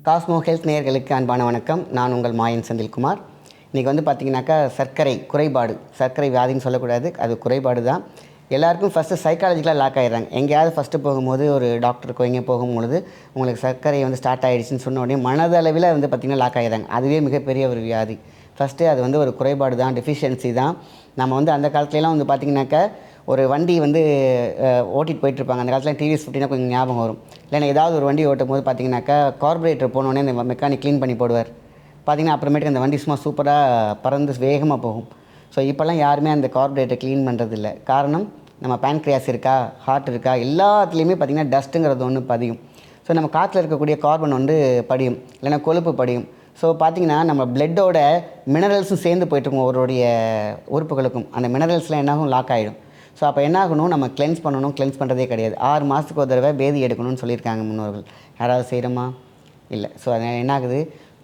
Cosmo health நேயர்களுக்கு அன்பான வணக்கம். நான் உங்கள் மாயன் செந்தில் குமார். இன்றைக்கி வந்து பார்த்திங்கனாக்கா சர்க்கரை குறைபாடு, சர்க்கரை வியாதின்னு சொல்லக்கூடாது, அது குறைபாடு தான். எல்லாருக்கும் ஃபஸ்ட்டு சைக்காலஜிக்கலாக லாக் ஆகிடுறாங்க. எங்கேயாவது ஃபஸ்ட்டு போகும்போது ஒரு டாக்டருக்கோ எங்கே போகும்பொழுது உங்களுக்கு சர்க்கரை வந்து ஸ்டார்ட் ஆகிடுச்சின்னு சொன்ன உடனே மனதளவில் வந்து பார்த்திங்கன்னா லாக் ஆகிடுறாங்க. அதுவே மிகப்பெரிய ஒரு வியாதி. ஃபஸ்ட்டு அது வந்து ஒரு குறைபாடு தான், டெஃபிஷியன்சி தான். நம்ம வந்து அந்த காலத்துலலாம் வந்து பார்த்திங்கனாக்கா ஒரு வண்டி வந்து ஓட்டிகிட்டு போயிட்டுருப்பாங்க. அந்த காலத்தில் டிவிஎஸ் 15 கொஞ்சம் ஞாபகம் வரும். இல்லைன்னா ஏதாவது ஒரு வண்டி ஓட்டும் போது பார்த்திங்கனாக்கா கார்பரேட்டர் போனோடனே அந்த மெக்கானிக் க்ளீன் பண்ணி போடுவார். பார்த்திங்கன்னா அப்புறமேட்டுக்கு அந்த வண்டி சும்மா சூப்பராக பறந்து வேகமாக போகும். ஸோ இப்போல்லாம் யாருமே அந்த கார்பரேட்டர் க்ளீன் பண்ணுறதில்ல. காரணம், நம்ம பேன்க்ரியாஸ் இருக்கா, ஹார்ட் இருக்கா, எல்லாத்துலேயுமே பார்த்திங்கன்னா டஸ்ட்டுங்கிறது ஒன்று பதியும். ஸோ நம்ம காற்றில் இருக்கக்கூடிய கார்பன் வந்து படியும், இல்லைன்னா கொழுப்பு படியும். ஸோ பார்த்திங்கன்னா நம்ம பிளட்டோட மினரல்ஸும் சேர்ந்து போய்ட்டுருக்கும் ஒவ்வொருடைய உறுப்புகளுக்கும். அந்த மினரல்ஸ்லாம் என்னாகும், லாக் ஆகிடும். ஸோ அப்போ என்ன ஆகணும், நம்ம கிளென்ஸ் பண்ணணும். கிளென்ஸ் பண்ணுறதே கிடையாது. 6 மாதத்துக்கு ஒரு தடவை பேதி எடுக்கணும்னு சொல்லியிருக்காங்க முன்னோர்கள். யாராவது செய்கிறோமா? இல்லை. ஸோ அதனால் என்ன ஆகுது,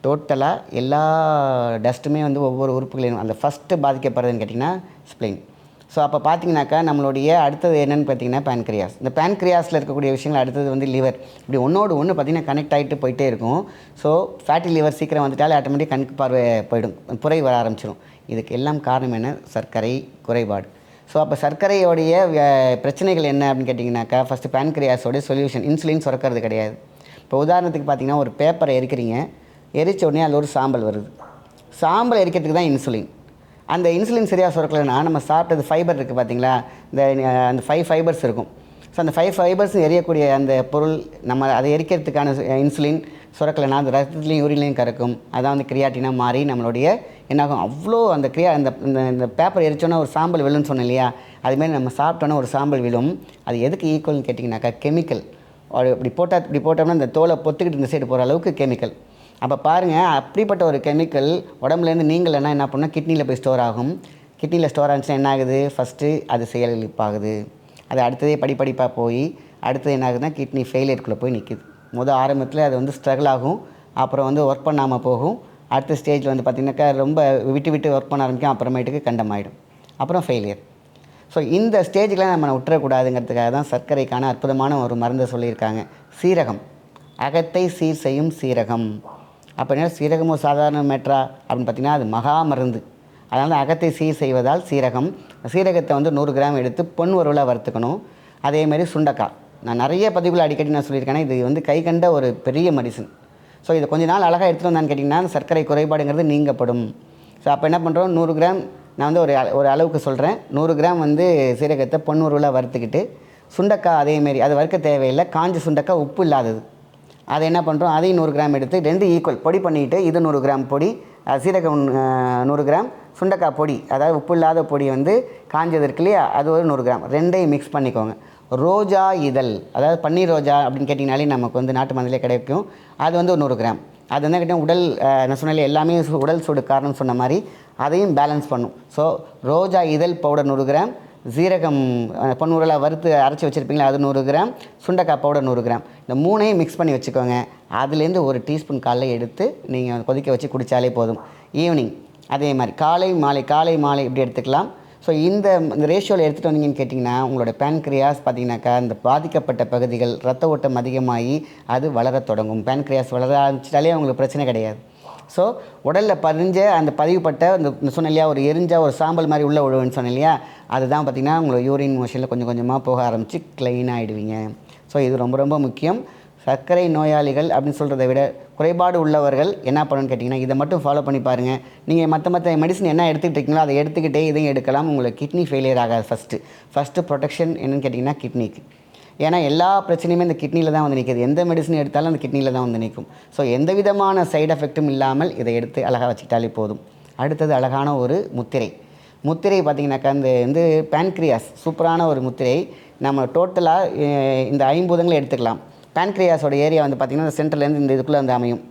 டோட்டலாக எல்லா டஸ்ட்டுமே வந்து ஒவ்வொரு உறுப்புகளையும் அந்த ஃபஸ்ட்டு பாதிக்கப்படுறதுன்னு கேட்டிங்கன்னா ஸ்ப்ளைன். ஸோ அப்போ பார்த்திங்கனாக்கா நம்மளுடைய அடுத்தது என்னென்னு பார்த்திங்கன்னா பேன்க்ரியாஸ். இந்த பேன்க்ரியாஸில் இருக்கக்கூடிய விஷயங்கள் அடுத்தது வந்து லிவர். இப்படி ஒன்றோடு ஒன்று பார்த்திங்கன்னா கனெக்ட் ஆகிட்டு போயிட்டே இருக்கும். ஸோ ஃபேட்டி லிவர் சீக்கிரம் வந்துட்டாலே ஆட்டோமேட்டிக் கண்ணுக்கு பார்வை போயிடும், புரை வர ஆரம்பிச்சிடும். இதுக்கு எல்லாம் காரணம் என்ன, சர்க்கரை குறைபாடு. ஸோ அப்போ சர்க்கரையோடைய பிரச்சனைகள் என்ன அப்படின்னு கேட்டிங்கனாக்கா, ஃபஸ்ட்டு பேன்க்ரியாஸோடைய சொல்யூஷன் இன்சுலின் சுரக்கிறது கிடையாது. இப்போ உதாரணத்துக்கு பார்த்திங்கன்னா ஒரு பேப்பரை எரிக்கிறீங்க, எரித்த உடனே அதில் ஒரு சாம்பல் வருது. சாம்பல் எரிக்கிறதுக்கு தான் இன்சுலின். அந்த இன்சுலின் சரியாக சுரக்கலைன்னா நம்ம சாப்பிட்டது ஃபைபர் இருக்குது பார்த்திங்களா, அந்த 5 ஃபைபர்ஸ் இருக்கும். ஸோ அந்த 5 ஃபைபர்ஸ் எரியக்கூடிய அந்த பொருள் நம்ம அதை எரிக்கிறதுக்கான இன்சுலின் சுரக்கலைன்னா அது ரத்தத்துலேயும் யூரின்லேயும் கறக்கும். அதான் வந்து கிரியாட்டினாக மாறி நம்மளுடைய என்னாகும், அவ்வளோ அந்த இந்த பேப்பர் எரிச்சோன்னா ஒரு சாம்பல் விழுன்னு சொன்னோம் இல்லையா, அதுமாரி நம்ம சாப்பிட்டோன்னா ஒரு சாம்பல் விழும். அது எதுக்கு ஈக்குவல்னு கேட்டிங்கனாக்கா கெமிக்கல். இப்படி போட்டோம்னா இந்த தோலை பொத்துக்கிட்டு இந்த சைடு போகிற அளவுக்கு கெமிக்கல். அப்போ பாருங்கள், அப்படிப்பட்ட ஒரு கெமிக்கல் உடம்புலேருந்து நீங்கள்னா என்ன பண்ணால் கிட்னியில் போய் ஸ்டோர் ஆகும். கிட்னியில் ஸ்டோர் ஆச்சுன்னா என்ன ஆகுது, ஃபஸ்ட்டு அது செயலிழப்பாகுது. அது அடுத்ததே படிப்படிப்பாக போய் அடுத்தது என்ன ஆகுதுன்னா கிட்னி ஃபெயிலியருக்குள்ளே போய் நிற்கிது. ஆரம்பத்தில் அது வந்து ஸ்ட்ரகிள் ஆகும், அப்புறம் வந்து ஒர்க் பண்ணாமல் போகும். அடுத்த ஸ்டேஜில் வந்து பார்த்திங்கனாக்கா ரொம்ப விட்டு ஒர்க் பண்ண ஆரம்பிக்கும், அப்புறமேட்டுக்கு கண்டமாயிடும், அப்புறம் ஃபெயிலியர். ஸோ இந்த ஸ்டேஜில் நம்ம விட்டுறக்கூடாதுங்கிறதுக்காக தான் சர்க்கரைக்கான அற்புதமான ஒரு மருந்தை சொல்லியிருக்காங்க, சீரகம். அகத்தை சீர் செய்யும் சீரகம். அப்போ என்ன, சீரகமோ சாதாரண மேட்ரா அப்படின்னு பார்த்திங்கன்னா அது மகா மருந்து. அதனால் அகத்தை சீர் செய்வதால் சீரகம். சீரகத்தை வந்து 100 கிராம் எடுத்து பொன் உருவில் வறுத்துக்கணும். அதேமாதிரி சுண்டக்காய். நான் நிறைய பதிவுகள் அடிக்கடி நான் சொல்லியிருக்கேன், இது வந்து கை கண்ட ஒரு பெரிய மெடிசன். ஸோ இதை கொஞ்ச நாள் அழகாக எடுத்துகிட்டு வந்தான்னு கேட்டிங்கன்னா சர்க்கரை குறைபாடுங்கிறது நீங்கப்படும். ஸோ அப்போ என்ன பண்ணுறோம், 100 கிராம் நான் வந்து ஒரு அளவுக்கு சொல்கிறேன். 100 கிராம் வந்து சீரகத்தை பொன் உருவில் வறுத்துக்கிட்டு, சுண்டக்காய் அதேமாரி அது வறுக்க தேவையில்லை, காஞ்ச சுண்டக்காய் உப்பு இல்லாதது, அதை என்ன பண்ணுறோம், அதையும் 100 கிராம் எடுத்து 2 ஈக்குவல் பொடி பண்ணிவிட்டு, இது 100 கிராம் பொடி, சீரகம் 100 கிராம், சுண்டக்காய் பொடி அதாவது உப்பு இல்லாத பொடி வந்து காஞ்சது இருக்கு இல்லையா, அது ஒரு 100 கிராம், ரெண்டையும் மிக்ஸ் பண்ணிக்கோங்க. ரோஜா இதழ், அதாவது பன்னீர் ரோஜா அப்படின்னு கேட்டிங்கனாலே நமக்கு வந்து நாட்டு மருந்திலே கிடைக்கும். அது வந்து 100 கிராம். அது வந்து கேட்டால் உடல், நான் சொன்னாலே எல்லாமே உடல் சூடு காரணம் சொன்ன மாதிரி அதையும் பேலன்ஸ் பண்ணும். ஸோ ரோஜா இதழ் பவுடர் 100 கிராம், சீரகம் பொன்னுரலாக வறுத்து அரைச்சி வச்சுருப்பீங்களா அது 100 கிராம், சுண்டக்காய் பவுடர் 100 கிராம். இந்த மூணையும் மிக்ஸ் பண்ணி வச்சுக்கோங்க. அதுலேருந்து ஒரு டீஸ்பூன் காலையில் எடுத்து நீங்கள் கொதிக்க வச்சு குடித்தாலே போதும். ஈவினிங் அதே மாதிரி காலை மாலை இப்படி எடுத்துக்கலாம். ஸோ இந்த ரேஷியோவில் எடுத்துகிட்டு வந்தீங்கன்னு கேட்டிங்கன்னா உங்களோட பேன்க்ரியாஸ் பார்த்திங்கனாக்கா இந்த பாதிக்கப்பட்ட பகுதிகள் ரத்த ஓட்டம் அதிகமாகி அது வளரத் தொடங்கும். பேன்க்ரியாஸ் வளர ஆரம்பிச்சிட்டாலே உங்களுக்கு பிரச்சனை கிடையாது. ஸோ உடலில் பதிஞ்ச அந்த பதிவுப்பட்ட இந்த சொன்ன இல்லையா, ஒரு எரிஞ்சால் ஒரு சாம்பல் மாதிரி உள்ளே விழுவுன்னு சொன்னேன் இல்லையா, அதுதான் பார்த்திங்கன்னா உங்களை யூரின் மோஷனில் கொஞ்சம் கொஞ்சமாக போக ஆரம்பித்து க்ளீனாக ஆகிடுவீங்க. ஸோ இது ரொம்ப ரொம்ப முக்கியம். சர்க்கரை நோயாளிகள் அப்படின்னு சொல்கிறத விட குறைபாடு உள்ளவர்கள் என்ன பண்ணணும்னு கேட்டிங்கன்னா இதை மட்டும் ஃபாலோ பண்ணி பாருங்கள். நீங்கள் மற்ற மெடிசன் என்ன எடுத்துக்கிட்டு இருக்கீங்களோ அதை எடுத்துக்கிட்டே இதையும் எடுக்கலாம். உங்களுக்கு கிட்னி ஃபெயிலியர் ஆகாது. ஃபஸ்ட்டு ப்ரொடெக்ஷன் என்னென்னு கேட்டிங்கன்னா கிட்னிக்கு. ஏன்னா எல்லா பிரச்சனையுமே இந்த கிட்னியில் தான் வந்து நிற்கிது. எந்த மெடிசன் எடுத்தாலும் அந்த கிட்னியில் தான் வந்து நிற்கும். ஸோ எந்த விதமான சைடு எஃபெக்ட்டும் இல்லாமல் இதை எடுத்து அழகாக வச்சுக்கிட்டாலே போதும். அடுத்தது அழகான ஒரு முத்திரை பார்த்திங்கனாக்கா இந்த பேன்க்ரியாஸ் சூப்பரான ஒரு முத்திரை. நம்ம டோட்டலாக இந்த 5 ஐம்பூதங்களை எடுத்துக்கலாம். பேன்க்ரியாஸோட ஏரியா வந்து பார்த்திங்கன்னா இந்த சென்டர்லேருந்து இந்த இதுக்குள்ளே வந்து அமையும்.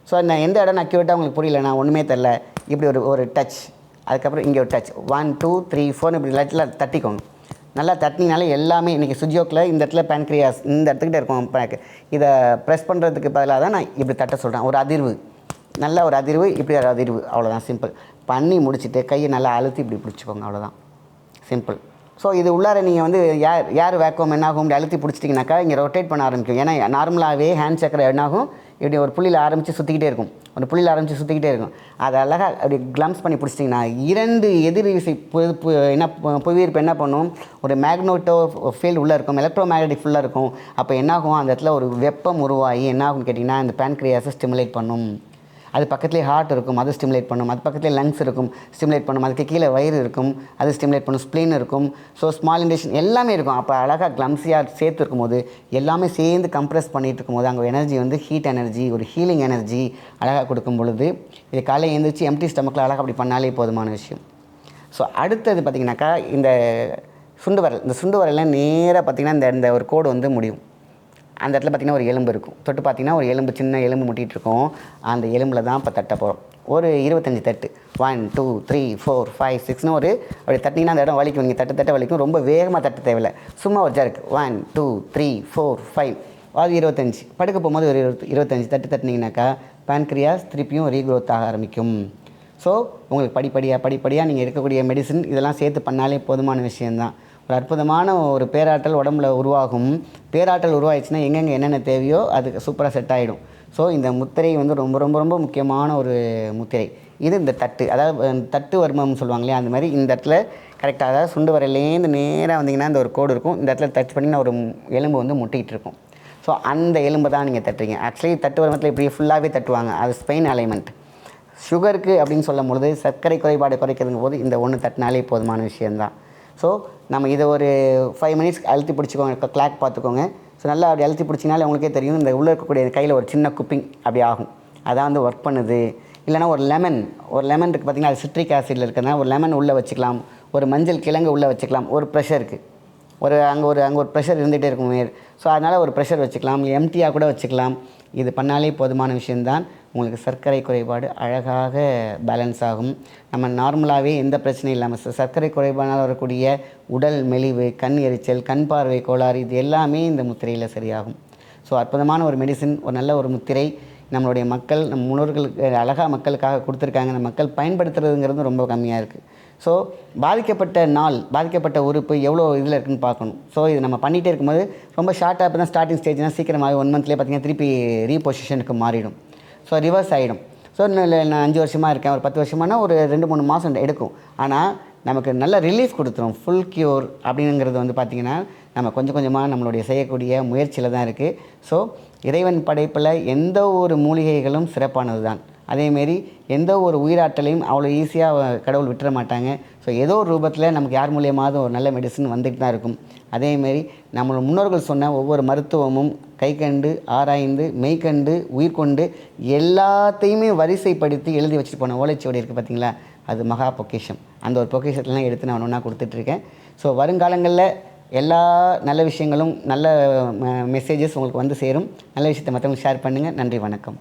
ஸோ நான் எந்த இடம் அக்யூரேட்டாக உங்களுக்கு புரியலண்ணா, ஒன்றுமே தெரில, இப்படி ஒரு டச், அதுக்கப்புறம் இங்கே ஒரு டச், 1 2 3 4 இப்படி லைட்டில் தட்டிக்கோங்க. நல்லா தட்டினாலே எல்லாமே இன்றைக்கி சுஜியோக்கில் இந்த இடத்துல பேன்க்ரியாஸ் இந்த இடத்துக்கிட்ட இருக்கும். இதை ப்ரெஸ் பண்ணுறதுக்கு பதிலாக தான் நான் இப்படி தட்ட சொல்கிறேன். ஒரு அதிர்வு, நல்ல ஒரு அதிர்வு, இப்படி ஒரு அதிர்வு, அவ்வளோதான். சிம்பிள் பண்ணி முடிச்சுட்டு கையை நல்லா அழுத்தி இப்படி பிடிச்சிக்கோங்க, அவ்வளோதான் சிம்பிள். ஸோ இது உள்ளார நீங்கள் வந்து யார் வேக்குவம் என்னாகும் இப்படி அழுத்தி பிடிச்சிட்டிங்கனாக்கா இங்கே ரொட்டேட் பண்ண ஆரம்பிக்கும். ஏன்னா நார்மலாகவே ஹேண்ட் சக்கரை என்னாகும் இப்படி ஒரு புள்ளியில் ஆரம்பித்து சுற்றிக்கிட்டே இருக்கும். ஒரு புள்ளியில் ஆரம்பித்து சுற்றிக்கிட்டே இருக்கும். அதை அழகாக அப்படி கிளம்ஸ் பண்ணி பிடிச்சிட்டிங்கன்னா 2 எதிர் விசை என்ன புவியீர்ப்பு என்ன பண்ணும், ஒரு மேக்னோட்டோ ஃபீல்டு உள்ளே இருக்கும், எலக்ட்ரோ மேக்னெட்டிக் ஃபுல்லாக இருக்கும். அப்போ என்னாகும், அந்த இடத்துல ஒரு வெப்பம் உருவாகி என்னாகும்னு கேட்டிங்கன்னா இந்த பேன்க்ரியாஸை ஸ்டிமுலேட் பண்ணும். அது பக்கத்துலேயே ஹார்ட் இருக்கும், அது ஸ்டிமுலேட் பண்ணும். அது பக்கத்துலேயே லங்ஸ் இருக்கும், ஸ்டிமுலேட் பண்ணும். அதுக்கு கீழே வயிறு இருக்கும், அது ஸ்டிமுலேட் பண்ணும். ஸ்ப்ளீன் இருக்கும். ஸோ ஸ்மால் இன்டெஸ்டைன் எல்லாமே இருக்கும். அப்போ அழகாக கிளம்ஸியாக சேர்த்து இருக்கும்போது எல்லாமே சேர்ந்து கம்ப்ரெஸ் பண்ணிகிட்டு இருக்கும்போது அங்கே எனர்ஜி வந்து ஹீட் எனர்ஜி, ஒரு ஹீலிங் எனர்ஜி அழகாக கொடுக்கும் பொழுது இது காலையில் எழுந்திரிச்சு எம்டி ஸ்டமக்கில் அழகாக அப்படி பண்ணாலே போதுமான விஷயம். ஸோ அடுத்தது பார்த்திங்கனாக்கா இந்த சுண்டு வரல், இந்த சுண்டு வரலாம் நேராக பார்த்திங்கன்னா இந்த ஒரு கோடு வந்து முடியும். அந்த இடத்துல பார்த்திங்கன்னா ஒரு எலும்பு இருக்கும். தொட்டு பார்த்திங்கன்னா ஒரு எலும்பு, சின்ன எலும்பு முட்டிகிட்டு இருக்கும். அந்த எலும்பில் தான் இப்போ தட்ட போகிறோம். ஒரு 25 தட்டு, 1 2 3 4 5 6ன்னு ஒரு அப்படி தட்டிங்கன்னா அந்த இடம் வலிக்கும். நீங்கள் தட்ட வலிக்கும். ரொம்ப வேகமாக தட்ட தேவையில்லை, சும்மா ஒரு ஜர்க் 1 2 3 4 5 அது 25. படுக்க போகும்போது ஒரு 25 தட்டினீங்கனாக்கா பேன்க்ரியாஸ் திருப்பியும் ரீக்ரோத் ஆக ஆரம்பிக்கும். ஸோ உங்களுக்கு படிப்படியாக நீங்கள் எடுக்கக்கூடிய மெடிசன் இதெல்லாம் சேர்த்து பண்ணாலே போதுமான விஷயந்தான். ஒரு அற்புதமான ஒரு பேராற்றல் உடம்புல உருவாகும். பேராற்றல் உருவாயிடுச்சுன்னா எங்கெங்கே என்னென்ன தேவையோ அதுக்கு சூப்பராக செட் ஆகிடும். ஸோ இந்த முத்திரை வந்து ரொம்ப ரொம்ப ரொம்ப முக்கியமான ஒரு முத்திரை. இது இந்த தட்டு, அதாவது தட்டு வர்மம்னு சொல்லுவாங்க இல்லையா, அந்த மாதிரி இந்த இடத்துல கரெக்டாக, அதாவது சுண்டு வரையிலேருந்து நேராக வந்தீங்கன்னா இந்த ஒரு கோடு இருக்கும். இந்த இடத்துல டச் பண்ணிங்கன்னா ஒரு எலும்பு வந்து முட்டிகிட்டு இருக்கும். ஸோ அந்த எலும்பு தான் நீங்கள் தட்டுறீங்க. ஆக்சுவலி தட்டு வர்மத்தில் இப்படி ஃபுல்லாகவே தட்டுவாங்க, அது ஸ்பைன் அலைன்மெண்ட். சுகருக்கு அப்படின்னு சொல்லும் பொழுது சர்க்கரை குறைபாடு குறைக்கிறதுங்க போது இந்த ஒன்று தட்டினாலே போதுமான விஷயந்தான். ஸோ நம்ம இதை ஒரு 5 மினிட்ஸ் அழுத்தி பிடிச்சிக்கோங்க, கிளாக் பார்த்துக்கோங்க. ஸோ நல்லா அப்படி அழுத்தி பிடிச்சினாலே உங்களுக்கே தெரியும் இந்த உள்ளே இருக்கக்கூடிய கையில் ஒரு சின்ன குப்பிங் அப்படி ஆகும். அதான் வந்து ஒர்க் பண்ணுது. இல்லைனா ஒரு லெமன் இருக்குது பார்த்திங்கன்னா, அது சிட்ரிக் ஆசிடில் இருக்கிறதுனால ஒரு லெமன் உள்ளே வச்சுக்கலாம், ஒரு மஞ்சள் கிழங்கு உள்ளே வச்சுக்கலாம். ஒரு ப்ரெஷருக்கு அங்கே ஒரு ப்ரெஷர் இருந்துகிட்டே இருக்கும் மேல். ஸோ அதனால் ஒரு ப்ரெஷர் வச்சுக்கலாம், எம்டியாக கூட வச்சுக்கலாம். இது பண்ணாலே போதுமான விஷயந்தான். உங்களுக்கு சர்க்கரை குறைபாடு அழகாக பேலன்ஸ் ஆகும். நம்ம நார்மலாகவே எந்த பிரச்சனையும் இல்லாமல் சர்க்கரை குறைபாடால் வரக்கூடிய உடல் மெலிவு, கண் எரிச்சல், கண் பார்வை கோளாறு இது எல்லாமே இந்த முத்திரையில் சரியாகும். ஸோ அற்புதமான ஒரு மெடிசின், ஒரு நல்ல ஒரு முத்திரை. நம்மளுடைய மக்கள், நம் முன்னோர்களுக்கு அழகாக மக்களுக்காக கொடுத்துருக்காங்க. நம்ம மக்கள் பயன்படுத்துறதுங்கிறது ரொம்ப கம்மியாக இருக்குது. ஸோ பாதிக்கப்பட்ட உறுப்பு எவ்வளோ இதில் இருக்குதுன்னு பார்க்கணும். ஸோ இது நம்ம பண்ணிகிட்டே இருக்கும்போது ரொம்ப ஷார்ட்டாக இப்போ தான் ஸ்டார்டிங் ஸ்டேஜ்னால் சீக்கிரமாக 1 மந்த்லேயே பார்த்திங்கன்னா திருப்பி ரீபொசிஷனுக்கு மாறிடும். ஸோ ரிவர்ஸ் ஆகிடும். ஸோ இன்னும் நான் 5 வருஷமாக இருக்கேன், ஒரு 10 வருஷமானா ஒரு 2-3 மாதம் எடுக்கும். ஆனால் நமக்கு நல்ல ரிலீஃப் கொடுத்துரும். ஃபுல் க்யூர் அப்படிங்கிறது வந்து பார்த்திங்கன்னா நம்ம கொஞ்சம் கொஞ்சமாக நம்மளுடைய செய்யக்கூடிய முயற்சியில் தான் இருக்குது. ஸோ இறைவன் படைப்பில் எந்த ஒரு மூலிகைகளும் சிறப்பானது தான். அதேமாரி எந்த ஒரு உயிராற்றலையும் அவ்வளோ ஈஸியாக கடவுள் விட்டுற மாட்டாங்க. ஸோ ஏதோ ஒரு ரூபத்தில் நமக்கு யார் மூலியமாவது ஒரு நல்ல மெடிசன் வந்துட்டு தான் இருக்கும். அதேமாரி நம்மளோட முன்னோர்கள் சொன்ன ஒவ்வொரு மருத்துவமும் கை கண்டு ஆராய்ந்து மெய்கண்டு உயிர்கொண்டு எல்லாத்தையுமே வரிசைப்படுத்தி எழுதி வச்சுட்டு போன ஓலைச்சுவடி இருக்குது பார்த்திங்களா, அது மகா பொக்கிஷம். அந்த ஒரு பொக்கிஷத்துலாம் எடுத்து நான் ஒன்றா கொடுத்துட்ருக்கேன். ஸோ வருங்காலங்களில் எல்லா நல்ல விஷயங்களும் நல்ல மெசேஜஸ் உங்களுக்கு வந்து சேரும். நல்ல விஷயத்தை மற்றவங்களுக்கு ஷேர் பண்ணுங்கள். நன்றி, வணக்கம்.